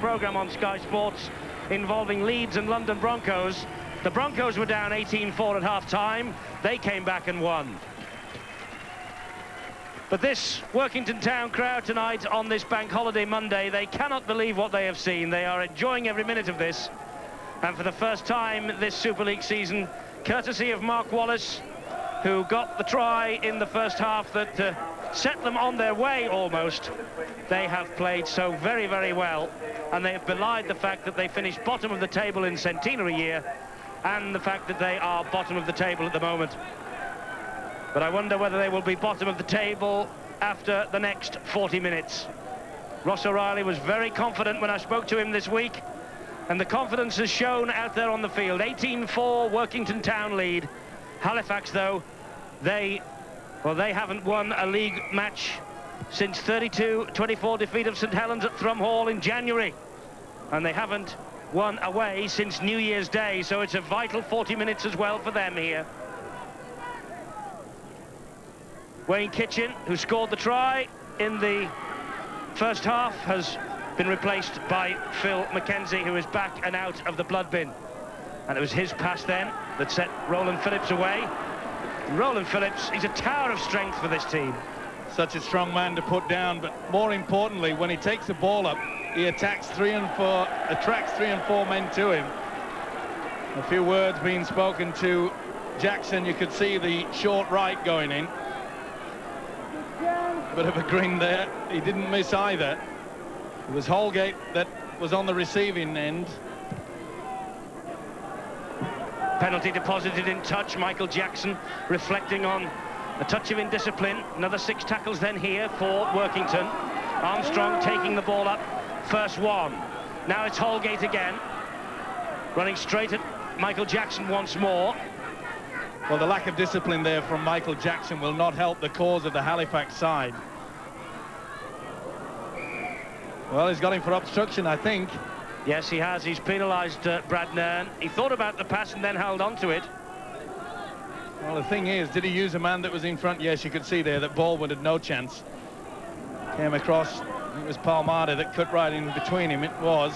programme on Sky Sports involving Leeds and London Broncos. The Broncos were down 18-4 at half-time. They came back and won. But this Workington Town crowd tonight on this Bank Holiday Monday, they cannot believe what they have seen. They are enjoying every minute of this. And for the first time this Super League season, courtesy of Mark Wallace, who got the try in the first half that set them on their way almost, they have played so very, very well. And they have belied the fact that they finished bottom of the table in centenary year and the fact that they are bottom of the table at the moment. But I wonder whether they will be bottom of the table after the next 40 minutes. Ross O'Reilly was very confident when I spoke to him this week, and the confidence has shown out there on the field. 18-4 Workington Town lead. Halifax, though, they haven't won a league match since 32-24 defeat of St Helens at Thrum Hall in January. And they haven't won away since New Year's Day, so it's a vital 40 minutes as well for them here. Wayne Kitchen, who scored the try in the first half, has been replaced by Phil McKenzie, who is back and out of the blood bin. And it was his pass then that set Roland Phillips away. And Roland Phillips, he's a tower of strength for this team. Such a strong man to put down, but more importantly, when he takes the ball up, he attracts 3 and 4 men to him. A few words being spoken to Jackson. You could see the short right going in. Bit of a grin there. He didn't miss either. It was Holgate that was on the receiving end. Penalty deposited in touch. Michael Jackson reflecting on a touch of indiscipline. Another 6 tackles then here for Workington. Armstrong taking the ball up. First one. Now it's Holgate again. Running straight at Michael Jackson once more. Well, the lack of discipline there from Michael Jackson will not help the cause of the Halifax side. Well, he's got him for obstruction, I think. Yes, he has. He's penalised Brad Nairn. He thought about the pass and then held on to it. Well, the thing is, did he use a man that was in front? Yes, you could see there that Baldwin had no chance. Came across. It was Palmada that cut right in between him. It was.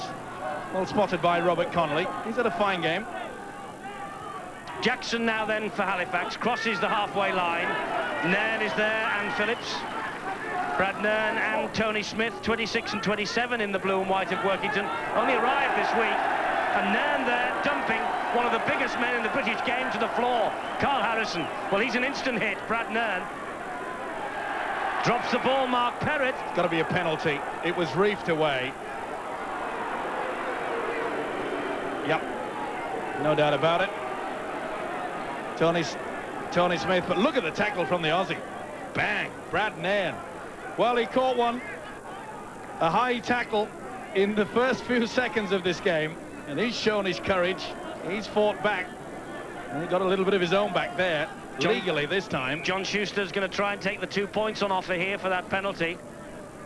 Well spotted by Robert Connolly. He's had a fine game. Jackson now then for Halifax, crosses the halfway line. Nairn is there and Phillips. Brad Nairn and Tony Smith, 26 and 27 in the blue and white of Workington, only arrived this week. And Nairn there dumping one of the biggest men in the British game to the floor, Carl Harrison. Well, he's an instant hit, Brad Nairn. Drops the ball, Mark Perrott. It's got to be a penalty. It was reefed away. Yep, no doubt about it. Tony Smith, but look at the tackle from the Aussie. Bang, Brad Nairn. Well, he caught one, a high tackle in the first few seconds of this game, and he's shown his courage. He's fought back, and he got a little bit of his own back there, legally this time. John Schuster's going to try and take the 2 points on offer here for that penalty,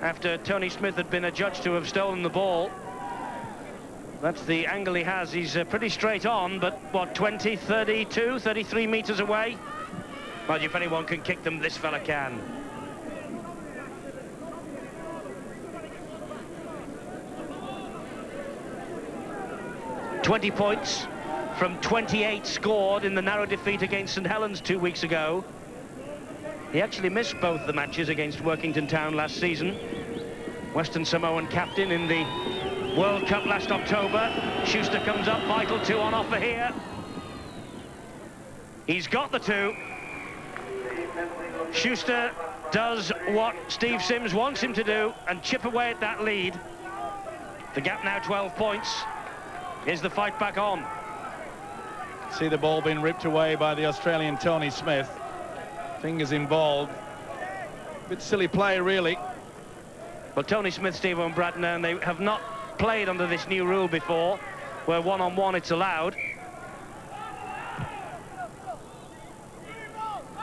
after Tony Smith had been adjudged to have stolen the ball. That's the angle he has. He's pretty straight on, but what, 20, 32, 33 metres away? Well, if anyone can kick them, this fella can. "20 points from 28 scored in the narrow defeat against St Helens 2 weeks ago. He actually missed both the matches against Workington Town last season. Western Samoan captain in the World Cup last October. Schuster comes up, vital 2 on offer here. He's got the 2. Schuster does what Steve Sims wants him to do and chip away at that lead. The gap now 12 points. Is the fight back on? See the ball being ripped away by the Australian Tony Smith. Fingers involved. Bit silly play, really. Well, Tony Smith, Steve and Brad Nairn, they have not played under this new rule before, where one-on-one it's allowed.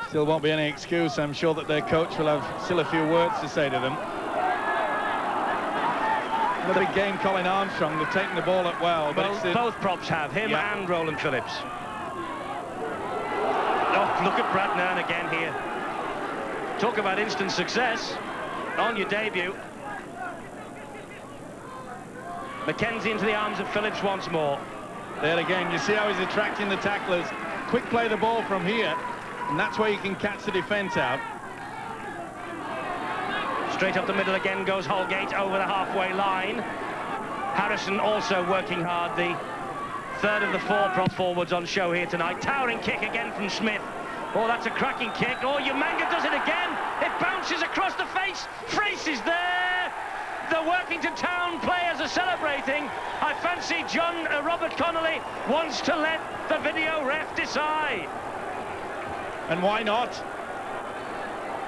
Still won't be any excuse. I'm sure that their coach will have still a few words to say to them. The big game, Colin Armstrong. They've taken the ball up well. But both props have, him and Roland Phillips. Oh, look at Brad Nairn again here. Talk about instant success on your debut. Mackenzie into the arms of Phillips once more. There again, you see how he's attracting the tacklers. Quick play the ball from here, and that's where you can catch the defence out. Straight up the middle again goes Holgate over the halfway line. Harrison also working hard, the third of the four prop forwards on show here tonight. Towering kick again from Smith. Oh, that's a cracking kick. Oh, Umanga does it again. It bounces across the face. Frace is there. The Workington Town players are celebrating. I fancy Robert Connolly wants to let the video ref decide. And why not?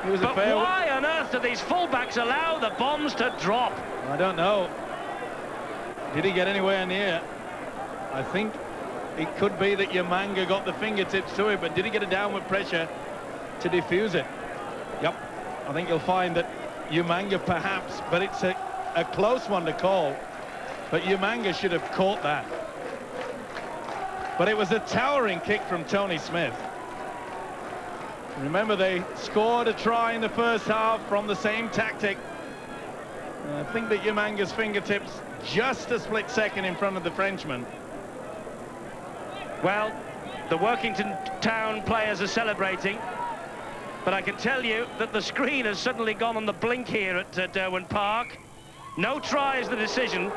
It was but why on earth do these fullbacks allow the bombs to drop? I don't know. Did he get anywhere near? I think it could be that Umanga got the fingertips to it, but did he get a downward pressure to defuse it? Yep. I think you'll find that Umanga perhaps, but it's a close one to call. But Umanga should have caught that. But it was a towering kick from Tony Smith. Remember, they scored a try in the first half from the same tactic. I think that Umanga's fingertips just a split second in front of the Frenchman. Well, the Workington Town players are celebrating, but I can tell you that the screen has suddenly gone on the blink here at Derwent Park. No try is the decision.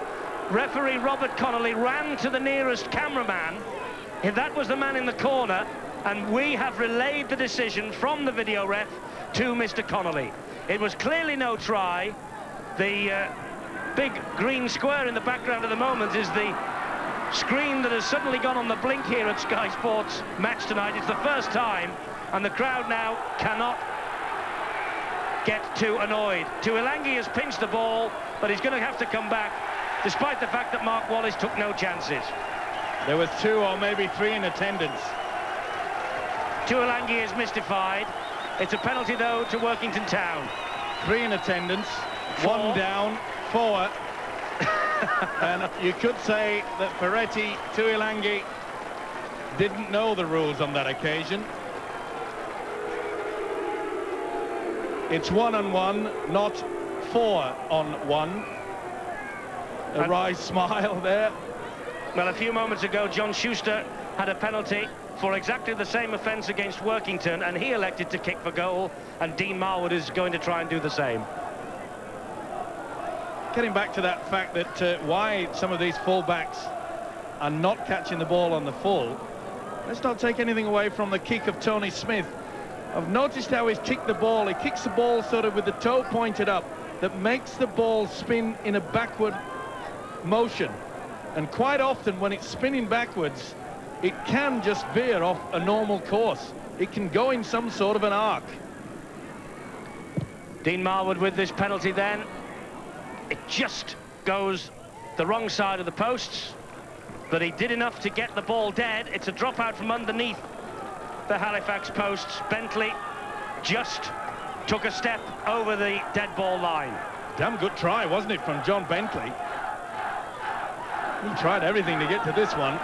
Referee Robert Connolly ran to the nearest cameraman. That was the man in the corner, and we have relayed the decision from the video ref to Mr. Connolly. It was clearly no try. The big green square in the background at the moment is the screen that has suddenly gone on the blink here at Sky Sports match tonight. It's the first time, and the crowd now cannot get too annoyed. Tuilangi has pinched the ball, but he's going to have to come back, despite the fact that Mark Wallace took no chances. There was 2 or maybe 3 in attendance. Tuilangi is mystified. It's a penalty, though, to Workington Town. 3 in attendance, 4. 1 down, 4. And you could say that Ferretti, Tuilangi didn't know the rules on that occasion. It's 1-on-1, not 4-on-1. A wry smile there. Well, a few moments ago, John Schuster had a penalty for exactly the same offence against Workington, and he elected to kick for goal, and Dean Marwood is going to try and do the same. Getting back to that fact that why some of these full-backs are not catching the ball on the full, let's not take anything away from the kick of Tony Smith. I've noticed how he's kicked the ball. He kicks the ball sort of with the toe pointed up, that makes the ball spin in a backward motion. And quite often when it's spinning backwards, it can just veer off a normal course. It can go in some sort of an arc. Dean Marwood with this penalty then. It just goes the wrong side of the posts, but he did enough to get the ball dead. It's a dropout from underneath the Halifax posts. Bentley just took a step over the dead ball line. Damn good try, wasn't it, from John Bentley? He tried everything to get to this one.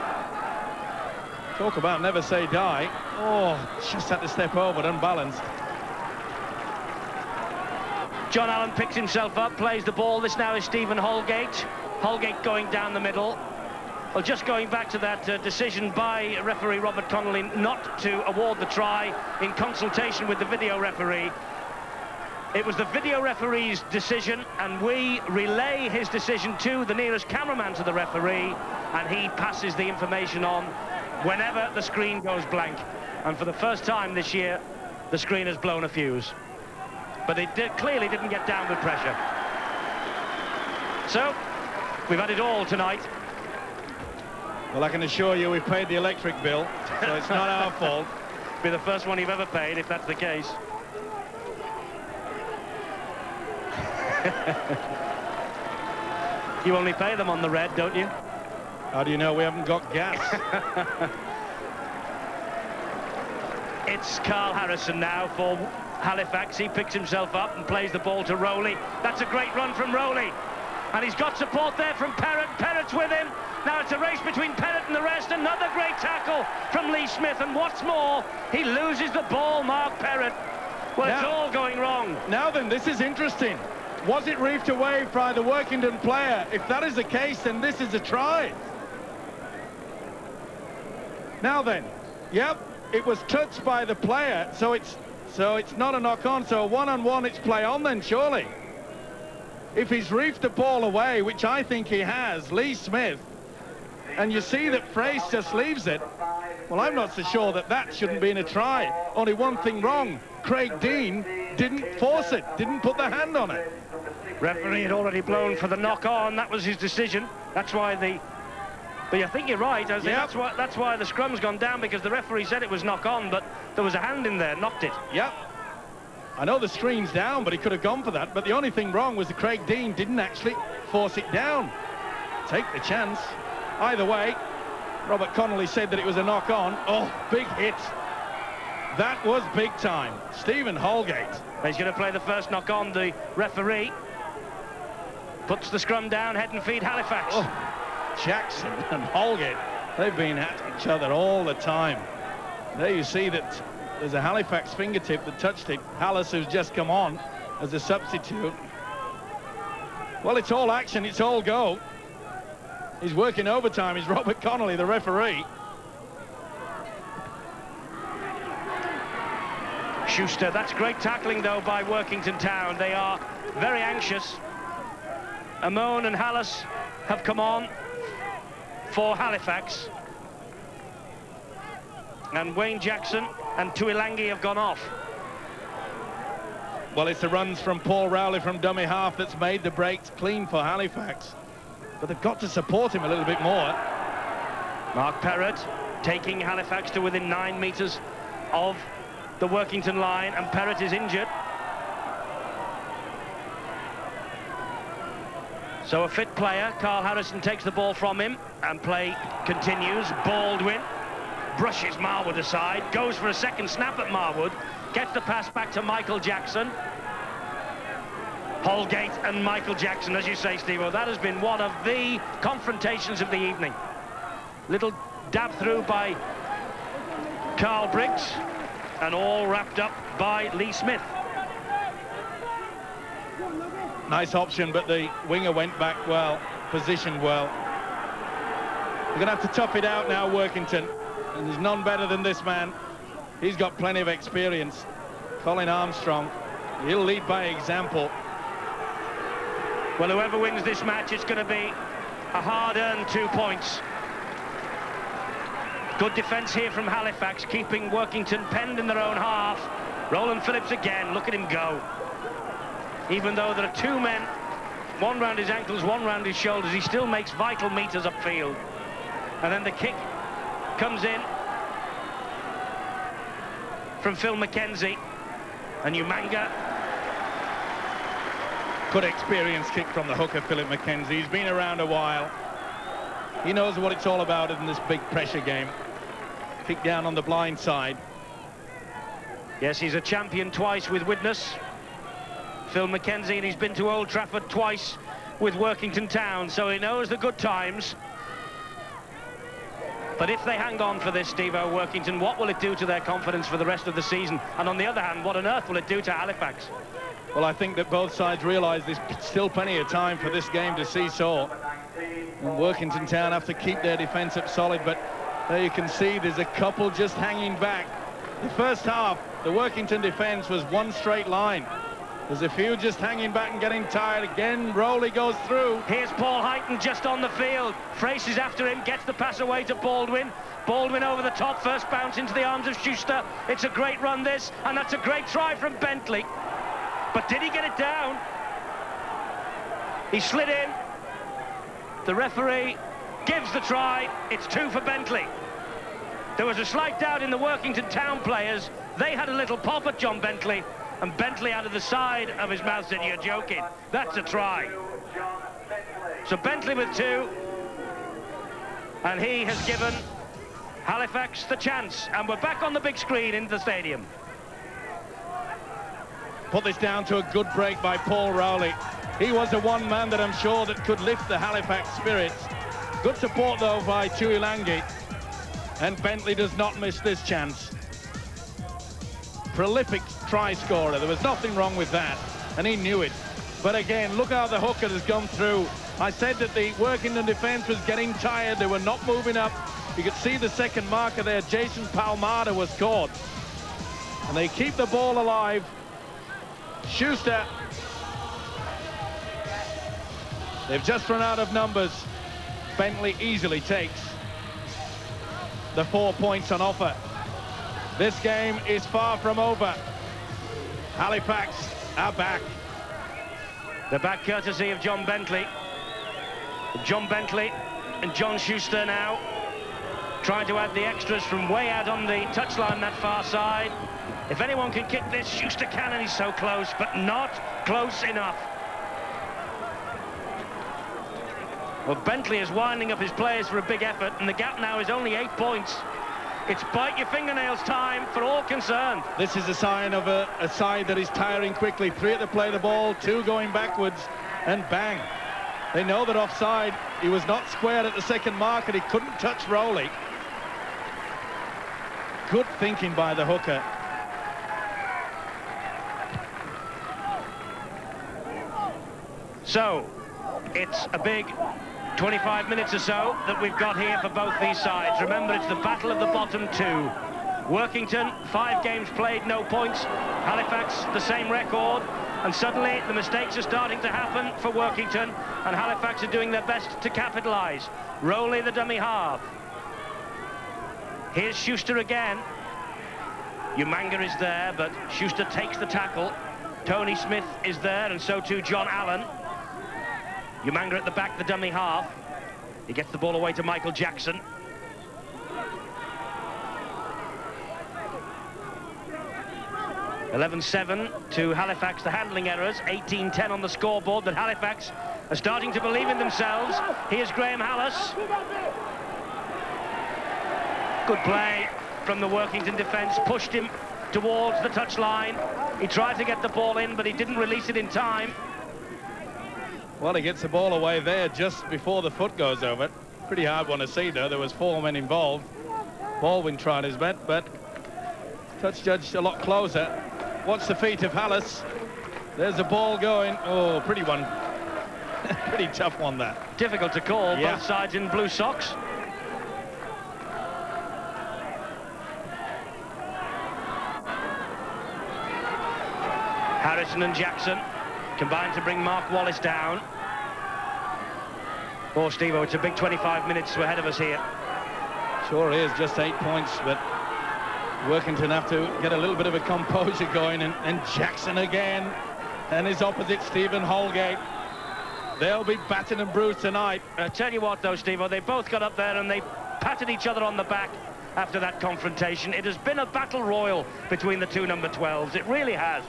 Talk about never say die. Oh, just had to step over, unbalanced. John Allen picks himself up, plays the ball. This now is Stephen Holgate. Holgate going down the middle. Well, just going back to that decision by referee Robert Connolly not to award the try in consultation with the video referee. It was the video referee's decision, and we relay his decision to the nearest cameraman to the referee, and he passes the information on whenever the screen goes blank. And for the first time this year, the screen has blown a fuse. But it clearly didn't get downward pressure. So, we've had it all tonight. Well, I can assure you we've paid the electric bill, so it's not our fault. Be the first one you've ever paid, if that's the case. You only pay them on the red, don't you? How do you know we haven't got gas? It's Carl Harrison now for Halifax. He picks himself up and plays the ball to Rowley. That's a great run from Rowley. And he's got support there from Perrott. Perrott's with him. Now it's a race between Perrott and the rest. Another great tackle from Lee Smith. And what's more, he loses the ball, Mark Perrott. Well, now, it's all going wrong. Now then, this is interesting. Was it reefed away by the Workington player? If that is the case, then this is a try. Now then, yep, it was touched by the player, so it's not a knock-on. So one-on-one, it's play on then, surely. If he's reefed the ball away, which I think he has, Lee Smith, and you see that Frace just leaves it, well, I'm not so sure that that shouldn't be in a try. Only one thing wrong. Craig Dean didn't force it, didn't put the hand on it. Referee had already blown for the knock-on. That was his decision. That's why the... But I think you're right. That's why the scrum's gone down, because the referee said it was knock-on, but there was a hand in there, knocked it. Yep. I know the screen's down, but he could have gone for that. But the only thing wrong was that Craig Dean didn't actually force it down. Take the chance. Either way, Robert Connolly said that it was a knock-on. Oh, big hit. That was big time. Stephen Holgate. He's going to play the first knock-on. The referee puts the scrum down, head and feet Halifax. Oh, Jackson and Holgate, they've been at each other all the time. There you see that there's a Halifax fingertip that touched it. Hallis, who's just come on as a substitute. Well, it's all action, it's all go. He's working overtime. He's Robert Connolly, the referee. Schuster, that's great tackling, though, by Workington Town. They are very anxious. Amon and Hallis have come on for Halifax. And Wayne Jackson and Tuilangi have gone off. Well, it's the runs from Paul Rowley from dummy half that's made the breaks clean for Halifax. But they've got to support him a little bit more. Mark Perrott taking Halifax to within 9 meters of the Workington line, and Perrott is injured. So a fit player, Carl Harrison, takes the ball from him, and play continues. Baldwin brushes Marwood aside, goes for a second snap at Marwood, gets the pass back to Michael Jackson. Holgate and Michael Jackson, as you say, Steve-O, that has been one of the confrontations of the evening. Little dab through by Carl Briggs, and all wrapped up by Lee Smith. Nice option, but the winger went back well, positioned well. We're going to have to tough it out now, Workington. And there's none better than this man. He's got plenty of experience. Colin Armstrong, he'll lead by example. Well, whoever wins this match, it's going to be a hard-earned 2 points. Good defence here from Halifax, keeping Workington penned in their own half. Roland Phillips again, look at him go. Even though there are two men, one round his ankles, one round his shoulders, he still makes vital meters upfield. And then the kick comes in from Phil McKenzie, and Umanga. Good experience kick from the hooker, Philip McKenzie. He's been around a while. He knows what it's all about in this big pressure game. Kick down on the blind side. Yes, he's a champion twice with Widnes, Phil McKenzie, and he's been to Old Trafford twice with Workington Town, so he knows the good times. But if they hang on for this, Steve-O, Workington, what will it do to their confidence for the rest of the season? And on the other hand, what on earth will it do to Halifax? Well, I think that both sides realise there's still plenty of time for this game to seesaw. And Workington Town have to keep their defence up solid, but there you can see there's a couple just hanging back. The first half, the Workington defence was one straight line. There's a few just hanging back and getting tired. Again, Rowley goes through. Here's Paul Heighton just on the field. Frace is after him, gets the pass away to Baldwin. Baldwin over the top, first bounce into the arms of Schuster. It's a great run, this, and that's a great try from Bentley. But did he get it down? He slid in. The referee gives the try. It's 2 for Bentley. There was a slight doubt in the Workington Town players. They had a little pop at John Bentley, and Bentley out of the side of his mouth said, "You're joking. That's a try." So Bentley with 2, and he has given Halifax the chance, and we're back on the big screen in the stadium. Put this down to a good break by Paul Rowley. He was the one man that I'm sure that could lift the Halifax spirits. Good support, though, by Tuilangi. And Bentley does not miss this chance. Prolific try scorer. There was nothing wrong with that, and he knew it. But again, look how the hooker has gone through. I said that the Workington defence was getting tired. They were not moving up. You could see the second marker there. Jason Palmada was caught. And they keep the ball alive. Schuster. They've just run out of numbers. Bentley easily takes the 4 points on offer. This game is far from over. Halifax are back. They're back courtesy of John Bentley. John Bentley and John Schuster now trying to add the extras from way out on the touchline that far side. If anyone can kick this, Schuster can, and he's so close, but not close enough. Well, Bentley is winding up his players for a big effort, and the gap now is only 8 points. It's bite your fingernails time for all concerned. This is a sign of a side that is tiring quickly. 3 at the play the ball, 2 going backwards, and bang. They know that offside. He was not squared at the second mark, and he couldn't touch Rowley. Good thinking by the hooker. So, it's a big 25 minutes or so that we've got here for both these sides. Remember, it's the battle of the bottom 2. Workington, 5 games played, no points. Halifax, the same record. And suddenly, the mistakes are starting to happen for Workington, and Halifax are doing their best to capitalise. Rowley, the dummy half. Here's Schuster again. Umanga is there, but Schuster takes the tackle. Tony Smith is there, and so too John Allen. Umanga at the back, the dummy half. He gets the ball away to Michael Jackson. (11-7) to Halifax, the handling errors. 18-10 on the scoreboard, that Halifax are starting to believe in themselves. Here's Graham Hallis. Good play from the Workington defence, pushed him towards the touchline. He tried to get the ball in, but he didn't release it in time. Well, he gets the ball away there just before the foot goes over. Pretty hard one to see, though. There was 4 men involved. Baldwin tried his best, but touch judge a lot closer. Watch the feet of Hallis. There's the ball going. Oh, pretty one. Pretty tough one, that. Difficult to call, yeah. Both sides in blue socks. Harrison and Jackson combined to bring Mark Wallace down. Oh, Steve-o, it's a big 25 minutes ahead of us here. Sure is, just 8 points, but Workington have to get a little bit of a composure going, and Jackson again, and his opposite, Stephen Holgate. They'll be battered and bruised tonight. I tell you what, though, Steve-o, they both got up there and they patted each other on the back after that confrontation. It has been a battle royal between the two number 12s. It really has.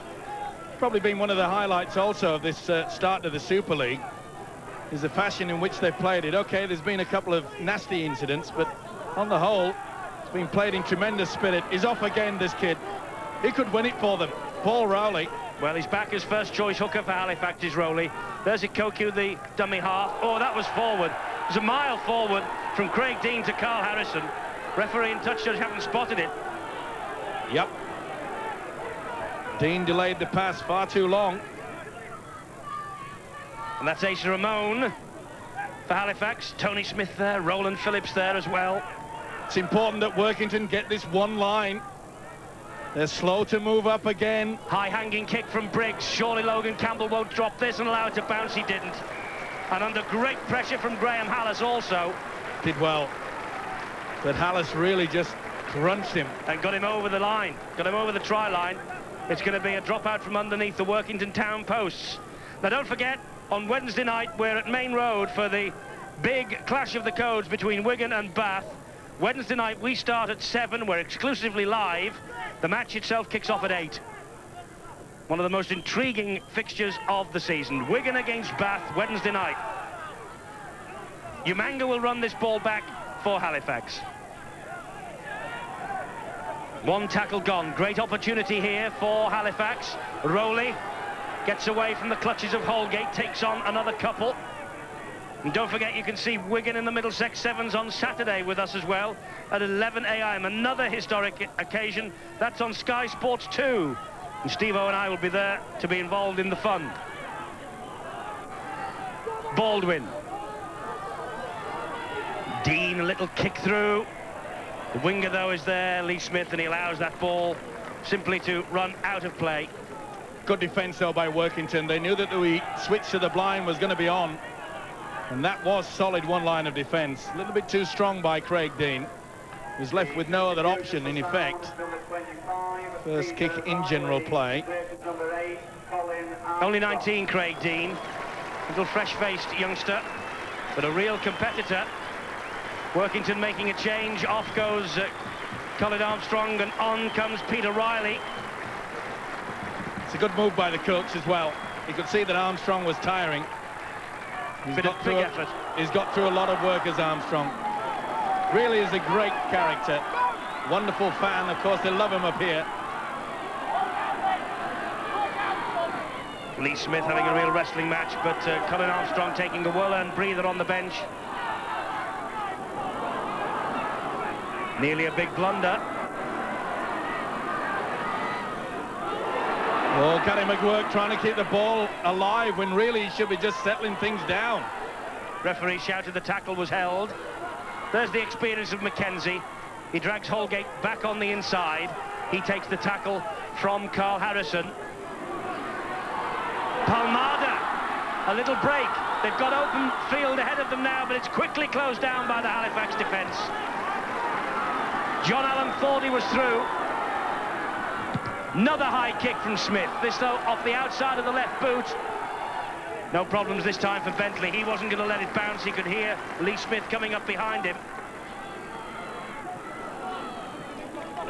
Probably been one of the highlights also of this start to the Super League is the fashion in which they've played it. Okay, there's been a couple of nasty incidents, but on the whole, it's been played in tremendous spirit. He's off again, this kid. He could win it for them. Paul Rowley. Well, he's back as first choice hooker for Halifax, is Rowley. There's Ikoku, the dummy half. Oh, that was forward. It was a mile forward from Craig Dean to Carl Harrison. Referee and touch judge haven't spotted it. Yep. Dean delayed the pass far too long. And that's Asa Ramon for Halifax. Tony Smith there, Roland Phillips there as well. It's important that Workington get this one line. They're slow to move up again. High-hanging kick from Briggs. Surely Logan Campbell won't drop this and allow it to bounce. He didn't. And under great pressure from Graham Hallis also. Did well. But Hallis really just crunched him. And got him over the line. Got him over the try line. It's going to be a dropout from underneath the Workington town posts. Now, don't forget, on Wednesday night, we're at Main Road for the big clash of the codes between Wigan and Bath. Wednesday night, we start at 7. We're exclusively live. The match itself kicks off at 8. One of the most intriguing fixtures of the season. Wigan against Bath, Wednesday night. Umanga will run this ball back for Halifax. One tackle gone. Great opportunity here for Halifax. Rowley gets away from the clutches of Holgate, takes on another couple. And don't forget, you can see Wigan in the Middlesex Sevens on Saturday with us as well at 11 a.m. Another historic occasion. That's on Sky Sports 2. And Steve-o and I will be there to be involved in the fun. Baldwin. Dean, a little kick through. The winger, though, is there, Lee Smith, and he allows that ball simply to run out of play. Good defence, though, by Workington. They knew that the switch to the blind was going to be on, and that was solid one line of defence. A little bit too strong by Craig Dean. He was left with no other option, in effect. First kick in general play. Only 19, Craig Dean. Little fresh-faced youngster, but a real competitor. Workington making a change. Off goes Colin Armstrong, and on comes Peter Riley. It's a good move by the coach as well. He could see that Armstrong was tiring. He's got through a lot of work as Armstrong. Really is a great character. Wonderful fan. Of course, they love him up here. Lee Smith having a real wrestling match, but Colin Armstrong taking a well-earned breather on the bench. Nearly a big blunder. Oh, Gary McGuirk trying to keep the ball alive when really he should be just settling things down. Referee shouted the tackle was held. There's the experience of McKenzie. He drags Holgate back on the inside. He takes the tackle from Carl Harrison. Palmada, a little break. They've got open field ahead of them now, but it's quickly closed down by the Halifax defence. John Allen thought he was through. Another high kick from Smith. This, though, off the outside of the left boot. No problems this time for Bentley. He wasn't going to let it bounce. He could hear Lee Smith coming up behind him.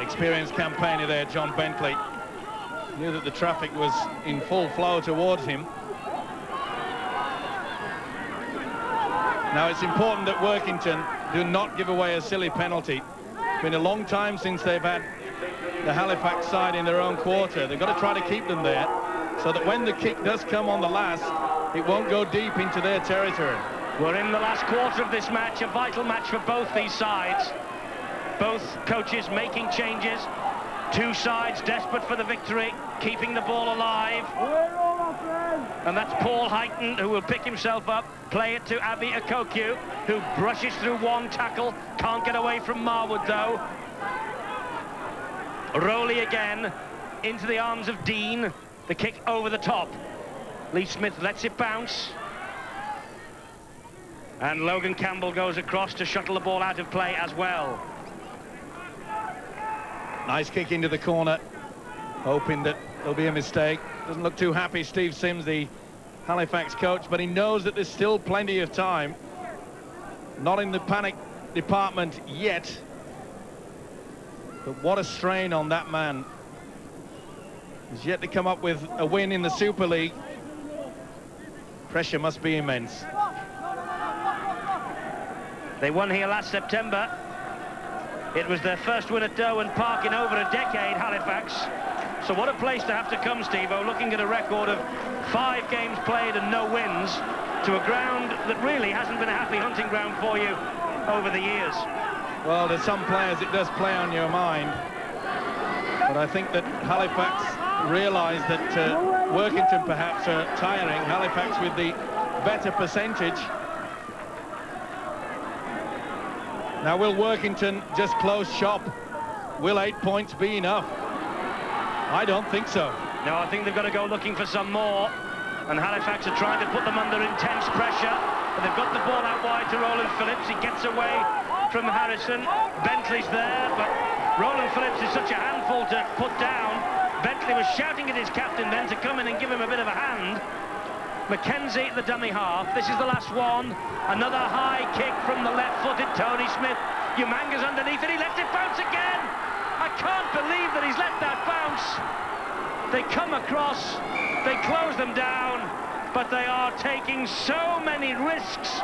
Experienced campaigner there, John Bentley. Knew that the traffic was in full flow towards him. Now, it's important that Workington do not give away a silly penalty. It's been a long time since they've had the Halifax side in their own quarter. They've got to try to keep them there so that when the kick does come on the last, it won't go deep into their territory. We're in the last quarter of this match, a vital match for both these sides. Both coaches making changes. Two sides desperate for the victory, keeping the ball alive. And that's Paul Heighton, who will pick himself up, play it to Abbey Akokyu, who brushes through one tackle, can't get away from Marwood, though. Rowley again, into the arms of Dean, the kick over the top. Lee Smith lets it bounce. And Logan Campbell goes across to shuttle the ball out of play as well. Nice kick into the corner, hoping that there'll be a mistake. Doesn't look too happy, Steve Sims, the Halifax coach, but he knows that there's still plenty of time. Not in the panic department yet. But what a strain on that man. He's yet to come up with a win in the Super League. Pressure must be immense. They won here last September. It was their first win at Derwent Park in over a decade, Halifax. So what a place to have to come, Steve-O, looking at a record of 5 games played and no wins, to a ground that really hasn't been a happy hunting ground for you over the years. Well, there's some players it does play on your mind. But I think that Halifax realised that Workington perhaps are tiring. Halifax with the better percentage. Now, will Workington just close shop? Will 8 points be enough? I don't think so. No, I think they've got to go looking for some more. And Halifax are trying to put them under intense pressure. But they've got the ball out wide to Roland Phillips. He gets away from Harrison. Bentley's there, but Roland Phillips is such a handful to put down. Bentley was shouting at his captain then to come in and give him a bit of a hand. McKenzie, the dummy half. This is the last one. Another high kick from the left-footed Tony Smith. Umanga's underneath it. He lets it bounce again. I can't believe that he's let that bounce. They come across. They close them down. But they are taking so many risks,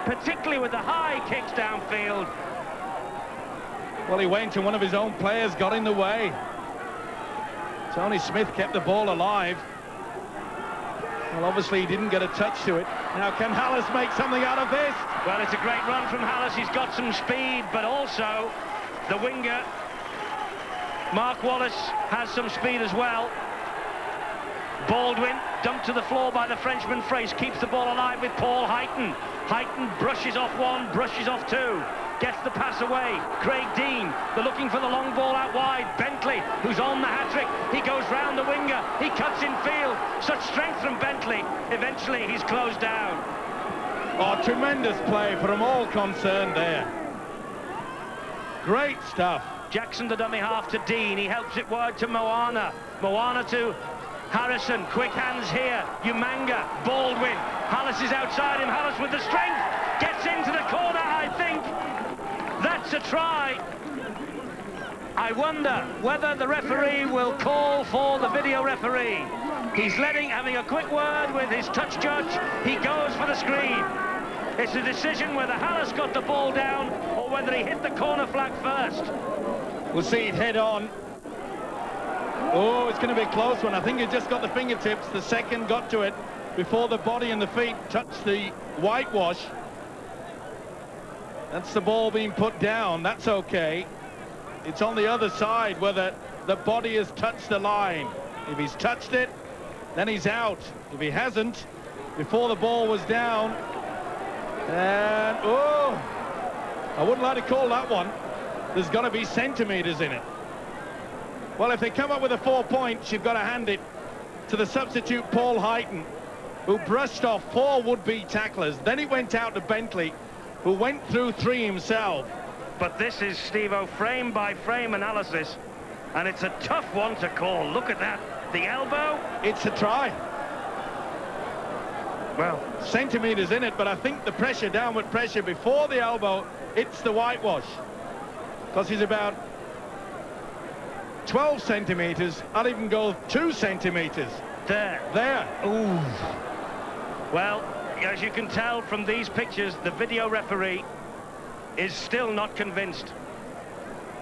particularly with the high kicks downfield. Well, he went and one of his own players got in the way. Tony Smith kept the ball alive. Well, obviously he didn't get a touch to it. Now, can Hallis make something out of this? Well, it's a great run from Hallis. He's got some speed, but also the winger, Mark Wallace, has some speed as well. Baldwin, dumped to the floor by the Frenchman. Frace keeps the ball alive with Paul Heighton. Heighton brushes off one, brushes off two. Gets the pass away. Craig Dean, they're looking for the long ball out wide. Bentley, who's on the hat-trick. He goes round the winger. He cuts in field. Such strength from Bentley. Eventually, he's closed down. Oh, tremendous play from all concerned there. Great stuff. Jackson, the dummy half to Dean. He helps it wide to Moana. Moana to Harrison. Quick hands here. Umanga, Baldwin. Hallis is outside him. Hallis with the strength. Gets into the corner, I think. That's a try. I wonder whether the referee will call for the video referee. He's having a quick word with his touch judge. He goes for the screen. It's a decision whether Hallis got the ball down or whether he hit the corner flag first. We'll see it head on. Oh, it's going to be a close one. I think he just got the fingertips. The second got to it before the body and the feet touched the whitewash. That's the ball being put down. That's okay. It's on the other side whether the body has touched the line. If he's touched it, then he's out. If he hasn't, before the ball was down, and oh, I wouldn't like to call that one. There's got to be centimeters in it. Well, if they come up with a 4 points, you've got to hand it to the substitute Paul Heighton, who brushed off 4 would-be tacklers. Then it went out to Bentley, who went through 3 himself. But this is, Steve-O, frame-by-frame analysis, and it's a tough one to call. Look at that. The elbow. It's a try. Well, centimeters in it, but I think the pressure, downward pressure before the elbow, it's the whitewash. Because he's about 12 centimeters. I'll even go 2 centimeters. There. Ooh. Well, as you can tell from these pictures, the video referee is still not convinced.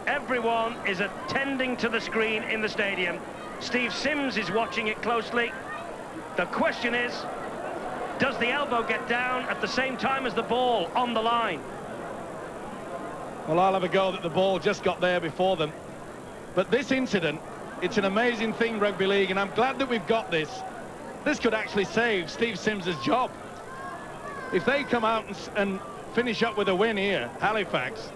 Everyone is attending to the screen in the stadium. Steve Sims is watching it closely. The question is, does the elbow get down at the same time as the ball on the line? Well, I'll have a go that the ball just got there before them. But this incident, it's an amazing thing, rugby league, and I'm glad that we've got this. This could actually save Steve Sims's job. If they come out and finish up with a win here, Halifax.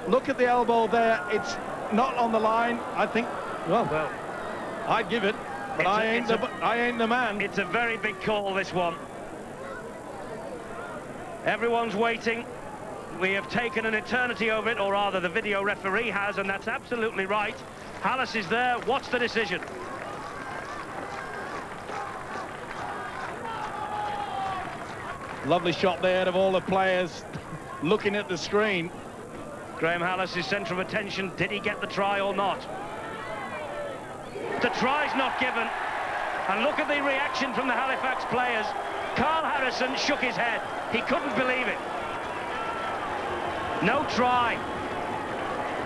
Look at the elbow there. It's not on the line. I think, well, I'd give it, but I ain't the man. It's a very big call, this one. Everyone's waiting. We have taken an eternity over it, or rather the video referee has, and that's absolutely right. Hallis is there. What's the decision? Lovely shot there of all the players looking at the screen. Graham Hallis is centre of attention. Did he get the try or not? The try's not given. And look at the reaction from the Halifax players. Carl Harrison shook his head. He couldn't believe it. No try.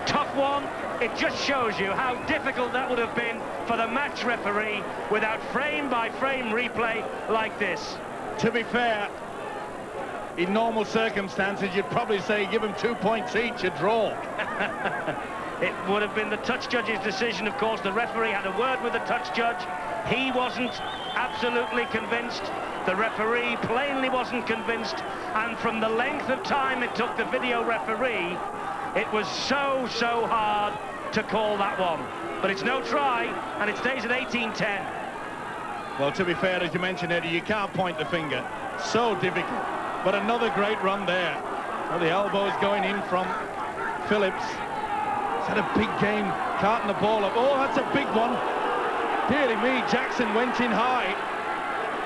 Tough one. It just shows you how difficult that would have been for the match referee without frame-by-frame replay like this. To be fair, in normal circumstances, you'd probably say give them 2 points each, a draw. It would have been the touch judge's decision, of course. The referee had a word with the touch judge. He wasn't absolutely convinced. The referee plainly wasn't convinced. And from the length of time it took the video referee, it was so hard to call that one. But it's no try, and it stays at 18-10. Well, to be fair, as you mentioned, Eddie, you can't point the finger. So difficult. But another great run there. Well, the elbow is going in from Phillips. He's had a big game, carting the ball up. Oh, that's a big one. Dearly me, Jackson went in high.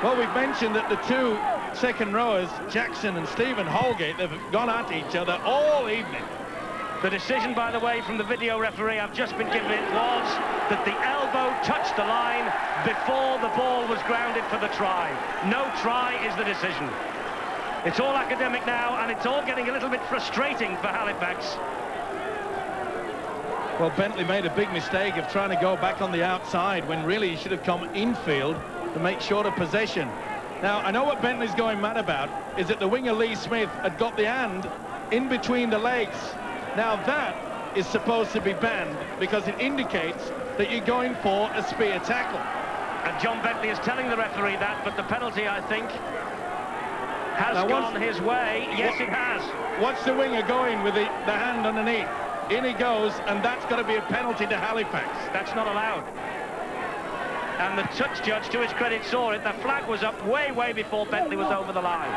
Well, we've mentioned that the 2 second rowers, Jackson and Stephen Holgate, they've gone at each other all evening. The decision, by the way, from the video referee I've just been given, it was that the elbow touched the line before the ball was grounded for the try. No try is the decision. It's all academic now, and it's all getting a little bit frustrating for Halifax. Well, Bentley made a big mistake of trying to go back on the outside when really he should have come infield to make short of possession. Now, I know what Bentley's going mad about is that the winger Lee Smith had got the hand in between the legs. Now, that is supposed to be banned because it indicates that you're going for a spear tackle. And John Bentley is telling the referee that, but the penalty, I think, has gone his way. Yes, it has. Watch the winger going with the hand underneath. In he goes, and that's got to be a penalty to Halifax. That's not allowed. And the touch judge, to his credit, saw it. The flag was up way, way before Bentley was over the line.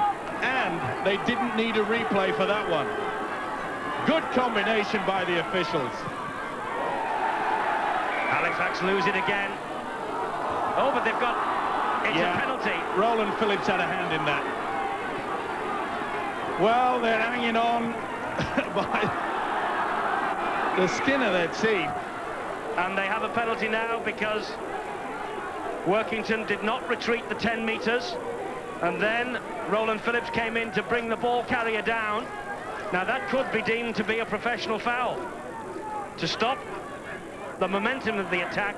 And they didn't need a replay for that one. Good combination by the officials. Halifax lose it again. Oh, but they've got... It's a penalty. Roland Phillips had a hand in that. Well, they're hanging on by the skin of their teeth. And they have a penalty now because Workington did not retreat the 10 metres. And then Roland Phillips came in to bring the ball carrier down. Now, that could be deemed to be a professional foul. To stop the momentum of the attack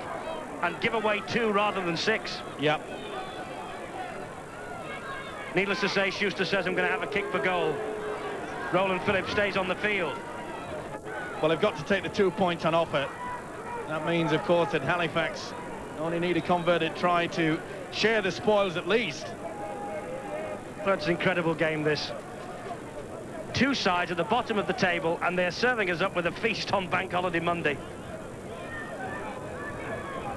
and give away 2 rather than 6. Yep. Needless to say, Schuster says, I'm going to have a kick for goal. Roland Phillips stays on the field. Well, they've got to take the 2 points on offer. That means, of course, that Halifax only need a converted try to share the spoils at least. That's an incredible game, this. 2 sides at the bottom of the table, and they're serving us up with a feast on Bank Holiday Monday.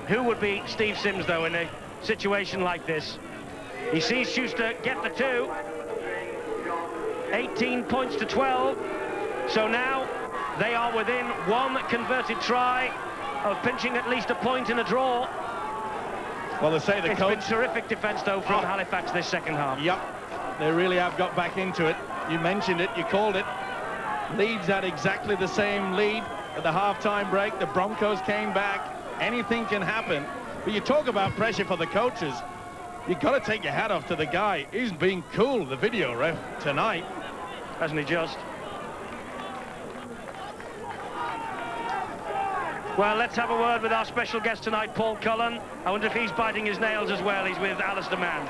Who would be Steve Sims, though, in a situation like this? He sees Schuster get the 2. 18 points to 12. So now they are within 1 converted try of pinching at least a point in a draw. Well, they say the coach... It's been terrific defence, though, from Halifax this second half. Yep, they really have got back into it. You mentioned it, you called it. Leeds had exactly the same lead at the half-time break. The Broncos came back. Anything can happen. But you talk about pressure for the coaches. You've got to take your hat off to the guy. He's been cool, the video ref, tonight. Hasn't he just? Well, let's have a word with our special guest tonight, Paul Cullen. I wonder if he's biting his nails as well. He's with Alistair Mann.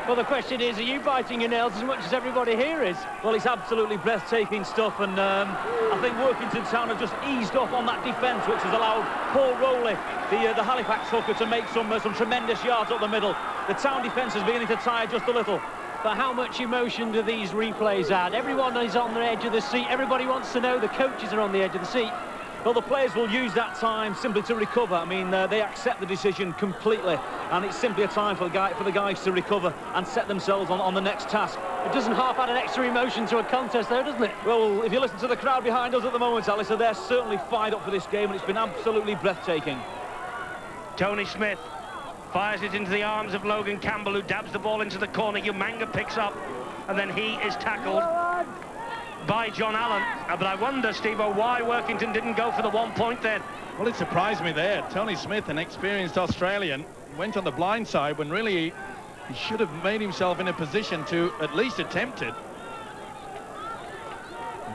Well, the question is, are you biting your nails as much as everybody here is? Well, it's absolutely breathtaking stuff, and I think Workington Town have just eased off on that defence, which has allowed Paul Rowley, the Halifax hooker, to make some tremendous yards up the middle. The Town defence is beginning to tire just a little. But how much emotion do these replays add? Everyone is on the edge of the seat. Everybody wants to know. The coaches are on the edge of the seat. Well, the players will use that time simply to recover. I mean, they accept the decision completely, and it's simply a time for the guys to recover and set themselves on the next task. It doesn't half add an extra emotion to a contest, though, doesn't it? Well, if you listen to the crowd behind us at the moment, Alistair, they're certainly fired up for this game, and it's been absolutely breathtaking. Tony Smith fires it into the arms of Logan Campbell, who dabs the ball into the corner. Umanga picks up, and then he is tackled by John Allen. But I wonder, Steve-O, why Workington didn't go for the 1 point then. Well, it surprised me there. Tony Smith, an experienced Australian, went on the blind side when really he should have made himself in a position to at least attempt it.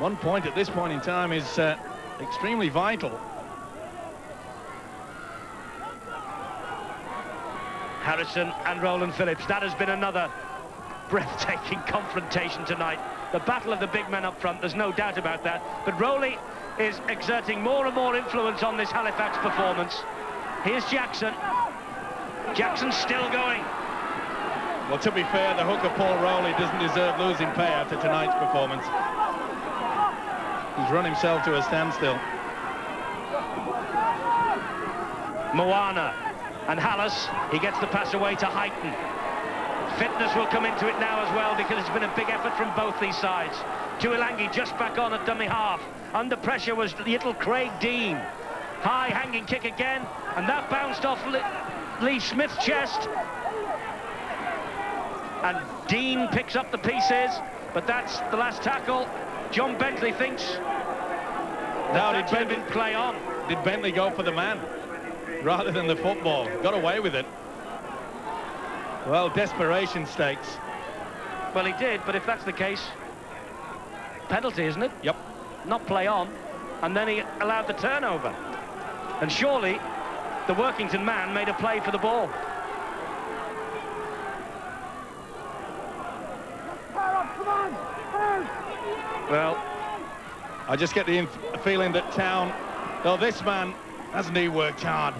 1 point at this point in time is extremely vital. Harrison and Roland Phillips. That has been another breathtaking confrontation tonight. The battle of the big men up front, there's no doubt about that. But Rowley is exerting more and more influence on this Halifax performance. Here's Jackson. Jackson's still going. Well, to be fair, the hooker Paul Rowley doesn't deserve losing pay after tonight's performance. He's run himself to a standstill. Moana and Hallis, he gets the pass away to Heighton. Fitness will come into it now as well, because it's been a big effort from both these sides. Tuilangi just back on at dummy half. Under pressure was little Craig Dean. High hanging kick again, and that bounced off Lee Smith's chest. And Dean picks up the pieces, but that's the last tackle. John Bentley thinks Now, that should have been play on. Did Bentley go for the man rather than the football? Got away with it. Well, desperation stakes. Well, he did, but if that's the case, penalty, isn't it? Yep. Not play on, and then he allowed the turnover. And surely the Workington man made a play for the ball. Well, I just get the feeling that Town, though this man, hasn't he worked hard?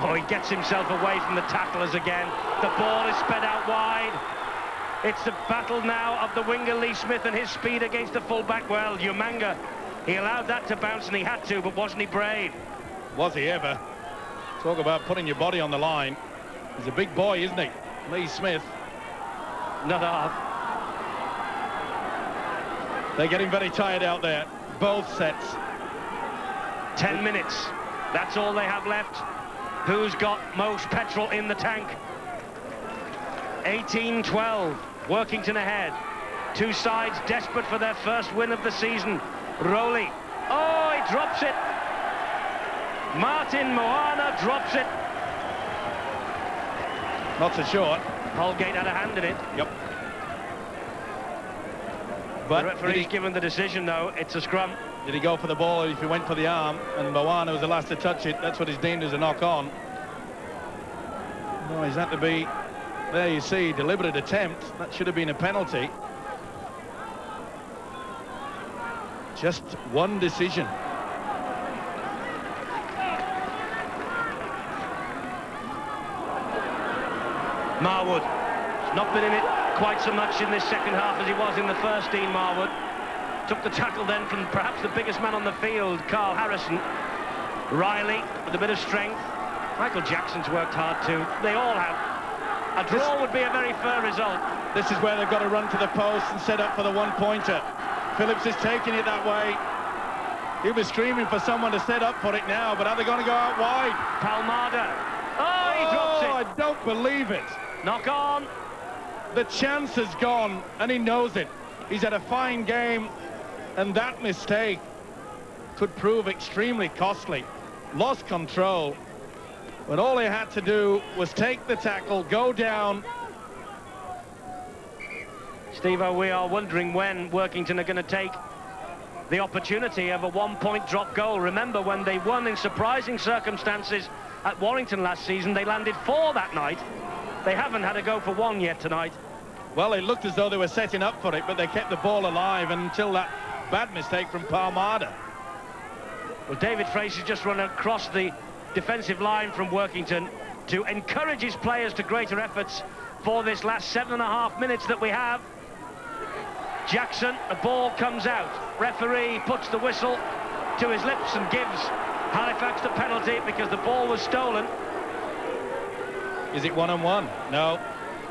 Oh, he gets himself away from the tacklers again. The ball is sped out wide. It's the battle now of the winger Lee Smith and his speed against the fullback. Well, Umanga, he allowed that to bounce and he had to, but wasn't he brave? Was he ever? Talk about putting your body on the line. He's a big boy, isn't he? Lee Smith. Not half. They're getting very tired out there. Both sets. 10 minutes. That's all they have left. Who's got most petrol in the tank? 18-12. Workington ahead. Two sides desperate for their first win of the season. Rowley. Oh, he drops it. Martin Moana drops it. Not so short. Holgate had a hand in it. Yep. But the referee's given the decision, though. It's a scrum. Did he go for the ball if he went for the arm? And Moana was the last to touch it. That's what is deemed as a knock-on. No, he's had to be... There you see, deliberate attempt. That should have been a penalty. Just one decision. Marwood. He's not been in it quite so much in this second half as he was in the first, Dean Marwood. Took the tackle then from perhaps the biggest man on the field, Carl Harrison. Riley with a bit of strength. Michael Jackson's worked hard too. They all have. A draw would be a very fair result. This is where they've got to run to the post and set up for the one-pointer. Phillips is taking it that way. He was screaming for someone to set up for it now, but are they going to go out wide? Palmada. Oh, he drops it. I don't believe it. Knock on. The chance has gone, and he knows it. He's had a fine game, and that mistake could prove extremely costly. Lost control, but all he had to do was take the tackle, go down. Steve-O, we are wondering when Workington are going to take the opportunity of a one-point drop goal. Remember, when they won in surprising circumstances at Warrington last season, they landed 4 that night. They haven't had a go for 1 yet tonight. Well, it looked as though they were setting up for it, but they kept the ball alive until that bad mistake from Palmada. Well, David Fraser's just run across the defensive line from Workington to encourage his players to greater efforts for this last 7.5 minutes that we have. Jackson, the ball comes out. Referee puts the whistle to his lips and gives Halifax the penalty because the ball was stolen. Is it 1-on-1? No.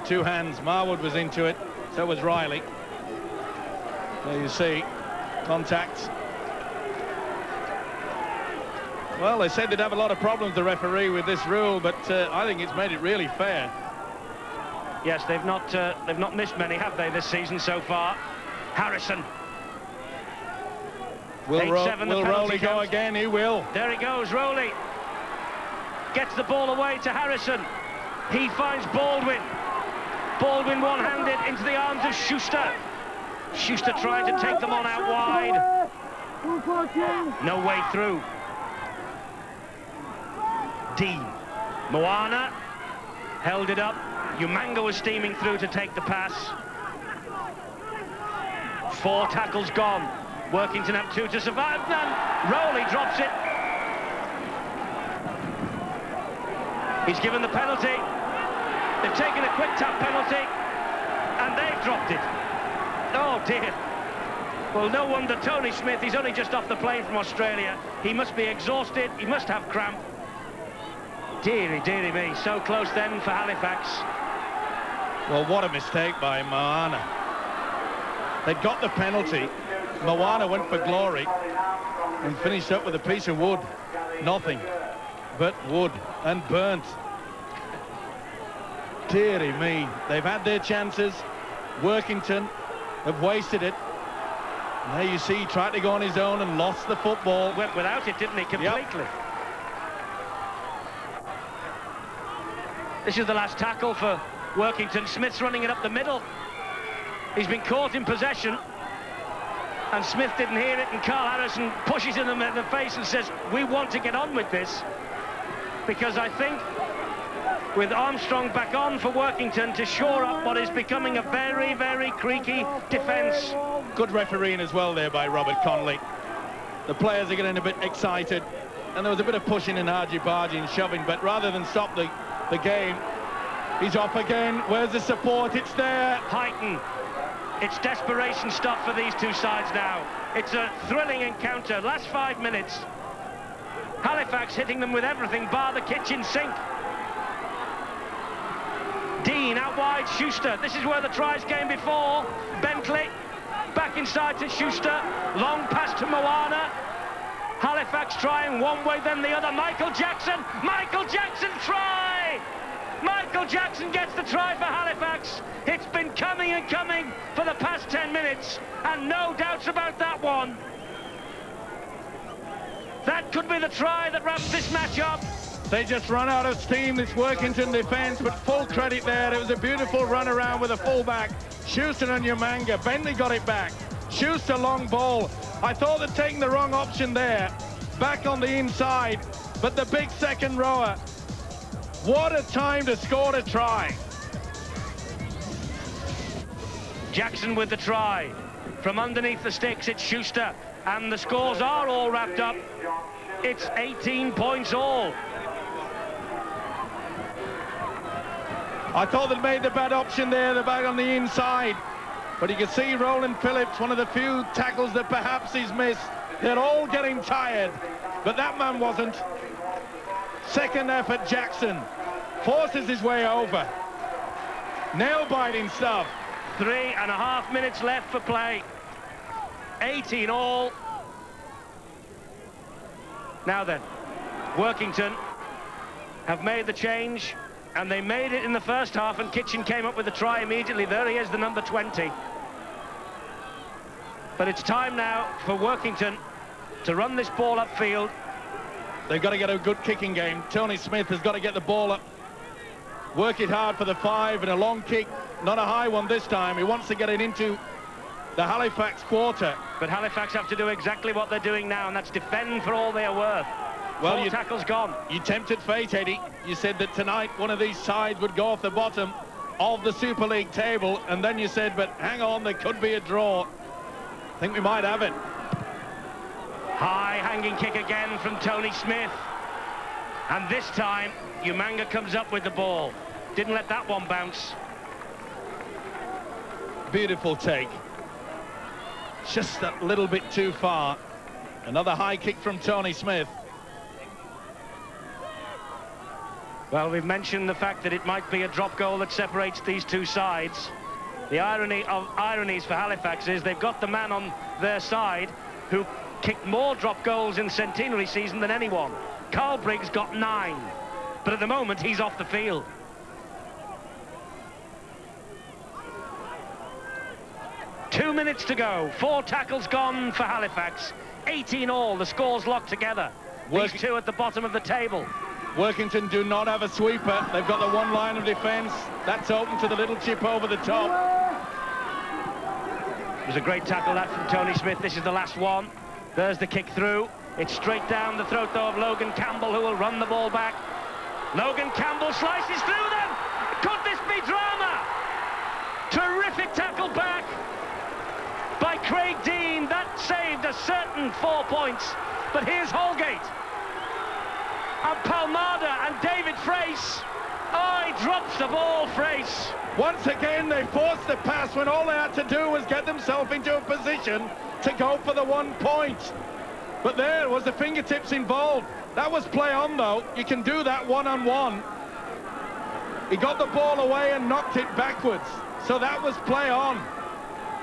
2 hands. Marwood was into it. So was Riley. There you see. Contact. Well, they said they'd have a lot of problems, the referee, with this rule, but I think it's made it really fair. Yes, they've not missed many, have they, this season so far? Harrison. Will Rowley go again? He will. There he goes, Rowley. Gets the ball away to Harrison. He finds Baldwin. Baldwin one-handed into the arms of Schuster. Schuster trying to take them on out wide. No way through. Dean. Moana held it up. Umanga was steaming through to take the pass. 4 tackles gone. Workington have 2 to survive. None. Rowley drops it. He's given the penalty. They've taken a quick tap penalty, and they've dropped it. Oh dear. Well, no wonder Tony Smith, he's only just off the plane from Australia. He must be exhausted. He must have cramp. Dearie, dearie me. So close then for Halifax. Well, what a mistake by Moana. They got the penalty. Moana went for glory and finished up with a piece of wood. Nothing but wood and burnt. Dearie me. They've had their chances. Workington have wasted it. And there you see, he tried to go on his own and lost the football. Went without it, didn't he, completely? Yep. This is the last tackle for Workington. Smith's running it up the middle. He's been caught in possession, and Smith didn't hear it, and Carl Harrison pushes him in the face and says, we want to get on with this, because I think with Armstrong back on for Workington to shore up what is becoming a very, very creaky defence. Good refereeing as well there by Robert Conley. The players are getting a bit excited, and there was a bit of pushing and argy-bargy and shoving, but rather than stop the game, he's off again. Where's the support? It's there. Heighton. It's desperation stuff for these two sides now. It's a thrilling encounter. Last 5 minutes. Halifax hitting them with everything bar the kitchen sink. Dean out wide, Schuster. This is where the tries came before. Bentley back inside to Schuster. Long pass to Moana. Halifax trying one way then the other. Michael Jackson try! Michael Jackson gets the try for Halifax. It's been coming and coming for the past 10 minutes, and no doubts about that one. That could be the try that wraps this match up. They just run out of steam, this Workington defence, but full credit there. It was a beautiful run around with a fullback. Schuster and Umanga. Bentley got it back. Schuster long ball. I thought they'd taken the wrong option there. Back on the inside, but the big second rower. What a time to score a try. Jackson with the try. From underneath the sticks, it's Schuster. And the scores are all wrapped up. It's 18 points all. I thought they'd made the bad option there, the bag on the inside. But you can see Roland Phillips, one of the few tackles that perhaps he's missed. They're all getting tired, but that man wasn't. Second effort, Jackson forces his way over. Nail-biting stuff. 3.5 minutes left for play. 18 all. Now then, Workington have made the change, and they made it in the first half, and Kitchen came up with the try immediately. There he is, the number 20. But it's time now for Workington to run this ball upfield. They've got to get a good kicking game. Tony Smith has got to get the ball up, work it hard for the 5, and a long kick, not a high one this time. He wants to get it into the Halifax quarter. But Halifax have to do exactly what they're doing now, and that's defend for all they are worth. Well, 4 tackles gone. You tempted fate, Eddie. You said that tonight one of these sides would go off the bottom of the Super League table, and then you said, but hang on, there could be a draw. I think we might have it. High hanging kick again from Tony Smith. And this time, Umanga comes up with the ball. Didn't let that one bounce. Beautiful take. Just a little bit too far. Another high kick from Tony Smith. Well, we've mentioned the fact that it might be a drop goal that separates these two sides. The irony of ironies for Halifax is they've got the man on their side who kicked more drop goals in centenary season than anyone. Carl Briggs got 9, but at the moment he's off the field. Two minutes to go. 4 tackles gone for Halifax. 18 all. The score's locked together. These two at the bottom of the table. Workington do not have a sweeper. They've got the one line of defence. That's open to the little chip over the top. It was a great tackle that from Tony Smith. This is the last one. There's the kick through. It's straight down the throat though of Logan Campbell, who will run the ball back. Logan Campbell slices through them. Could this be drama? Terrific tackle back by Craig Dean. That saved a certain 4 points. But here's Holgate and Palmada and David Frace. Oh, he drops the ball, Frace. Once again, they forced the pass when all they had to do was get themselves into a position to go for the 1 point. But there was the fingertips involved. That was play on, though. You can do that one-on-one. He got the ball away and knocked it backwards. So that was play on.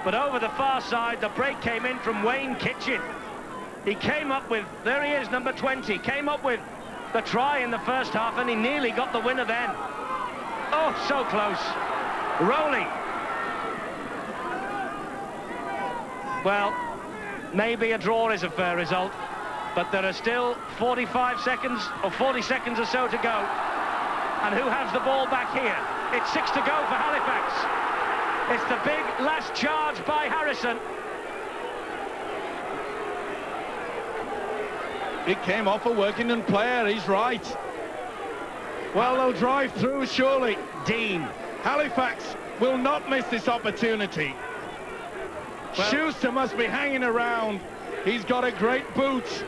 But over the far side, the break came in from Wayne Kitchen. He came up with, there he is, number 20, came up with the try in the first half, and he nearly got the winner then. Oh, so close. Rowley. Well, maybe a draw is a fair result, but there are still 45 seconds or 40 seconds or so to go. And who has the ball back here? It's 6 to go for Halifax. It's the big last charge by Harrison. It came off a Workington player, he's right. Well, they'll drive through, surely. Dean. Halifax will not miss this opportunity. Well, Schuster must be hanging around. He's got a great boot.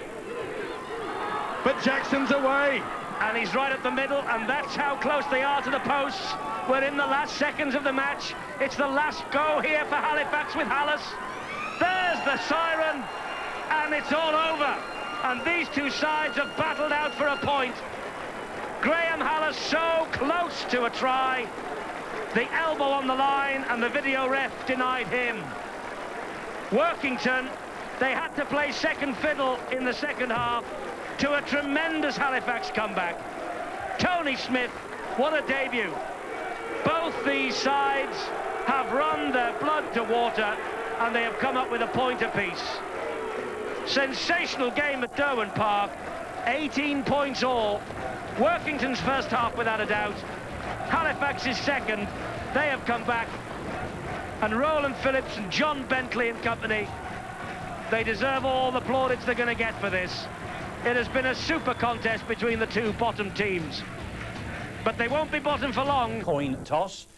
but Jackson's away. And he's right at the middle, and that's how close they are to the posts. We're in the last seconds of the match. It's the last go here for Halifax with Hallis. There's the siren, and it's all over. And these two sides have battled out for a point. Graham Hallis so close to a try. The elbow on the line, and the video ref denied him. Workington, they had to play second fiddle in the second half to a tremendous Halifax comeback. Tony Smith, what a debut. Both these sides have run their blood to water, and they have come up with a point apiece. Sensational game at Derwent Park, 18 points all. Workington's first half without a doubt. Halifax's second. They have come back. And Roland Phillips and John Bentley and company, they deserve all the plaudits they're going to get for this. It has been a super contest between the two bottom teams. But they won't be bottom for long. Coin toss.